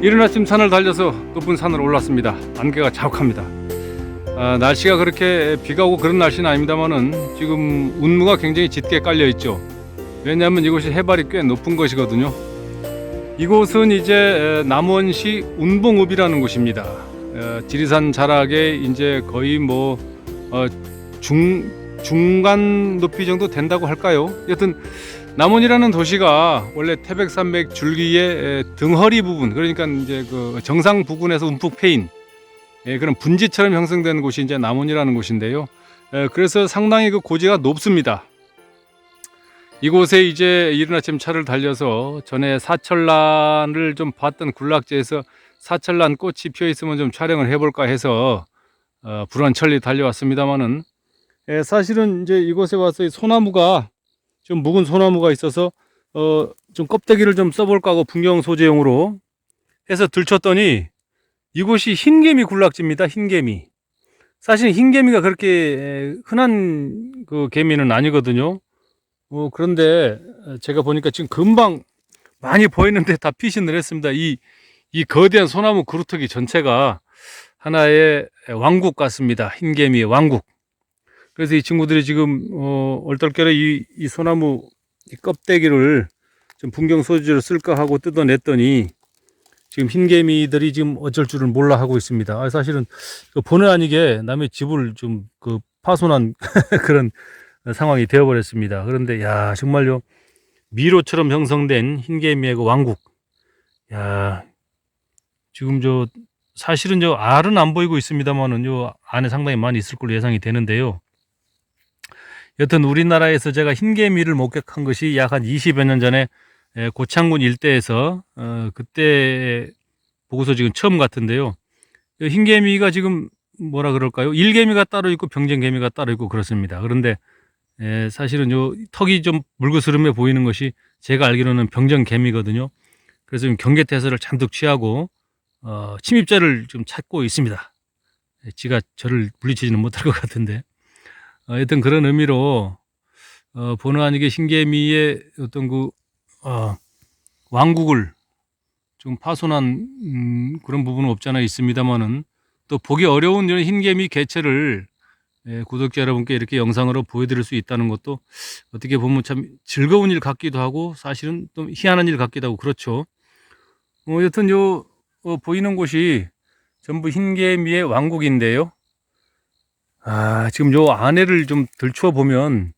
이른 아침 산을 달려서 높은 산을 올랐습니다. 안개가 자욱합니다. 날씨가 그렇게 비가 오고 그런 날씨는 아닙니다만은 지금 운무가 굉장히 짙게 깔려 있죠. 왜냐하면 이곳이 해발이 꽤 높은 것이거든요. 이곳은 이제 남원시 운봉읍이라는 곳입니다. 지리산 자락에 이제 거의 중간 높이 정도 된다고 할까요? 여튼 남원이라는 도시가 원래 태백산맥 줄기의 등허리 부분, 그러니까 이제 그 정상 부근에서 움푹 패인 그런 분지처럼 형성된 곳이 이제 남원이라는 곳인데요. 그래서 상당히 그 고지가 높습니다. 이곳에 이제 이른 아침 차를 달려서 전에 사철란을 좀 봤던 군락지에서 사철란 꽃이 피어 있으면 좀 촬영을 해볼까 해서 불원천리 달려왔습니다만은 사실은 이제 이곳에 와서 소나무가 좀 묵은 소나무가 있어서 좀 껍데기를 좀 써볼까 하고 풍경 소재용으로 해서 들쳤더니 이곳이 흰개미 군락지입니다. 흰개미. 사실 흰개미가 그렇게 흔한 그 개미는 아니거든요. 그런데 제가 보니까 지금 금방 많이 보이는데 다 피신을 했습니다. 이 거대한 소나무 그루터기 전체가 하나의 왕국 같습니다. 흰개미의 왕국. 그래서 이 친구들이 지금 얼떨결에 이 소나무 이 껍데기를 좀 풍경 소재로 쓸까 하고 뜯어냈더니 지금 흰개미들이 지금 어쩔 줄을 몰라 하고 있습니다. 사실은 본의 아니게 남의 집을 좀 그 파손한 그런 상황이 되어버렸습니다. 그런데 야 정말요 미로처럼 형성된 흰개미의 그 왕국. 야 지금 사실은 알은 안 보이고 있습니다만은 요 안에 상당히 많이 있을 걸로 예상이 되는데요. 여튼 우리나라에서 제가 흰개미를 목격한 것이 약 한 20여 년 전에 고창군 일대에서 그때 보고서 지금 처음 같은데요. 흰개미가 지금 뭐라 그럴까요? 일개미가 따로 있고 병정개미가 따로 있고 그렇습니다. 그런데 사실은 턱이 좀 물그스름해 보이는 것이 제가 알기로는 병정개미거든요. 그래서 지금 경계태세를 잔뜩 취하고 침입자를 좀 찾고 있습니다. 지가 저를 물리치지는 못할 것 같은데. 여튼 그런 의미로 본의 아니게 흰개미의 어떤 왕국을 좀 파손한 그런 부분은 없지 않아 있습니다만은 또 보기 어려운 이런 흰개미 개체를 구독자 여러분께 이렇게 영상으로 보여드릴 수 있다는 것도 어떻게 보면 참 즐거운 일 같기도 하고 사실은 또 희한한 일 같기도 하고 그렇죠. 여튼 보이는 곳이 전부 흰개미의 왕국인데요. 지금 안에를 좀 들추어 보면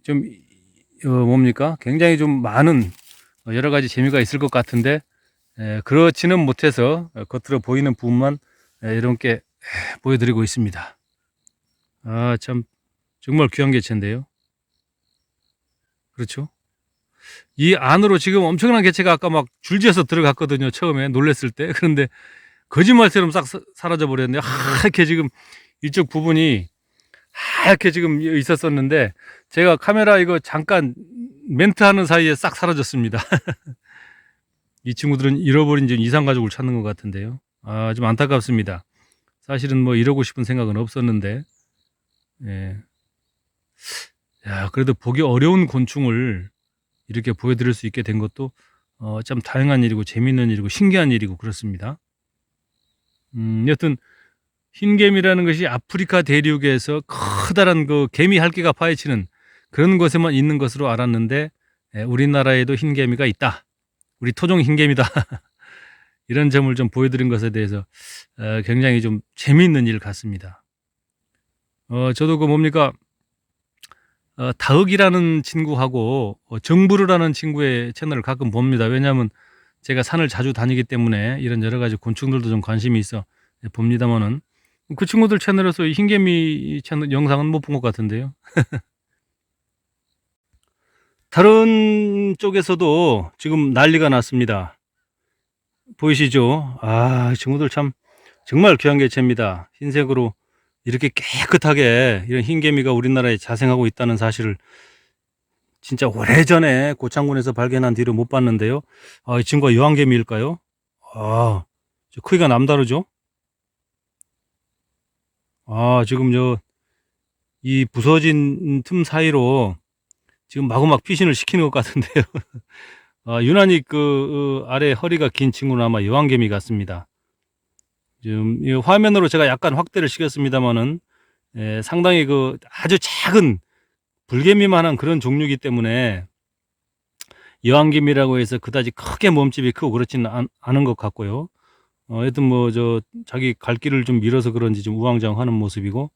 좀 뭡니까? 굉장히 좀 많은 여러 가지 재미가 있을 것 같은데 그렇지는 못해서 겉으로 보이는 부분만 이렇게 보여드리고 있습니다. 참 정말 귀한 개체인데요. 그렇죠? 이 안으로 지금 엄청난 개체가 아까 막 줄지어서 들어갔거든요. 처음에 놀랬을 때. 그런데 거짓말처럼 싹 사라져 버렸네요. 하얗게 지금 이쪽 부분이 하얗게 지금 있었었는데 제가 카메라 이거 잠깐 멘트하는 사이에 싹 사라졌습니다. 이 친구들은 잃어버린 좀 이상 가족을 찾는 것 같은데요. 좀 안타깝습니다. 사실은 이러고 싶은 생각은 없었는데 예. 야 그래도 보기 어려운 곤충을 이렇게 보여드릴 수 있게 된 것도 참 다양한 일이고 재미있는 일이고 신기한 일이고 그렇습니다. 여튼 흰개미라는 것이 아프리카 대륙에서 커다란 그 개미 할기가 파헤치는 그런 곳에만 있는 것으로 알았는데 우리나라에도 흰개미가 있다. 우리 토종 흰개미다. 이런 점을 좀 보여드린 것에 대해서 굉장히 좀 재미있는 일 같습니다. 저도 다흑이라는 친구하고 정부르라는 친구의 채널을 가끔 봅니다. 왜냐하면 제가 산을 자주 다니기 때문에 이런 여러 가지 곤충들도 좀 관심이 있어 봅니다만은 그 친구들 채널에서 이 흰개미 채널 영상은 못 본 것 같은데요. 다른 쪽에서도 지금 난리가 났습니다. 보이시죠? 이 친구들 참 정말 귀한 개체입니다. 흰색으로 이렇게 깨끗하게 이런 흰개미가 우리나라에 자생하고 있다는 사실을 진짜 오래전에 고창군에서 발견한 뒤로 못 봤는데요. 이 친구가 여왕개미일까요? 크기가 남다르죠? 지금 이 부서진 틈 사이로 지금 마구막 피신을 시키는 것 같은데요. 유난히 아래 허리가 긴 친구는 아마 여왕개미 같습니다. 지금 이 화면으로 제가 약간 확대를 시켰습니다만은 상당히 아주 작은 불개미만한 그런 종류이기 때문에 여왕개미라고 해서 그다지 크게 몸집이 크고 그렇지는 않은 것 같고요. 하여튼 자기 갈 길을 좀 밀어서 그런지 좀 우왕좌왕하는 모습이고,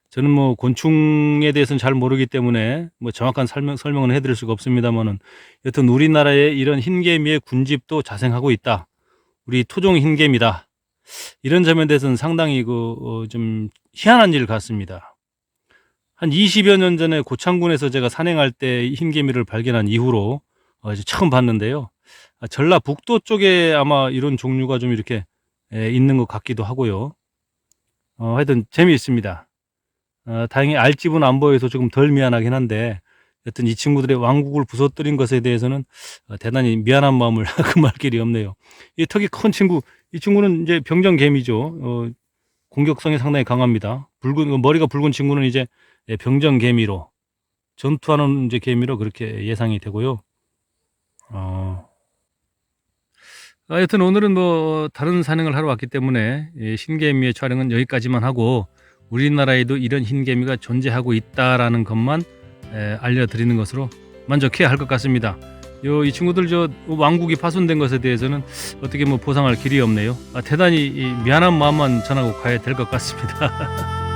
저는 곤충에 대해서는 잘 모르기 때문에 정확한 설명은 해드릴 수가 없습니다만은, 여튼 우리나라에 이런 흰개미의 군집도 자생하고 있다. 우리 토종 흰개미다. 이런 점에 대해서는 상당히 좀 희한한 일 같습니다. 한 20여 년 전에 고창군에서 제가 산행할 때 흰개미를 발견한 이후로 이제 처음 봤는데요. 전라북도 쪽에 아마 이런 종류가 좀 이렇게 있는 것 같기도 하고요. 하여튼 재미있습니다. 다행히 알집은 안 보여서 조금 덜 미안하긴 한데, 여튼 이 친구들의 왕국을 부서뜨린 것에 대해서는 대단히 미안한 마음을 금할 길이 없네요. 이 턱이 큰 친구, 이 친구는 이제 병정개미죠. 공격성이 상당히 강합니다. 머리가 붉은 친구는 이제 병정개미로, 전투하는 이제 개미로 그렇게 예상이 되고요. 여튼 오늘은 다른 산행을 하러 왔기 때문에 흰개미의 촬영은 여기까지만 하고, 우리나라에도 이런 흰개미가 존재하고 있다라는 것만 알려드리는 것으로 만족해야 할 것 같습니다. 이 친구들 왕국이 파손된 것에 대해서는 어떻게 보상할 길이 없네요. 대단히 미안한 마음만 전하고 가야 될 것 같습니다.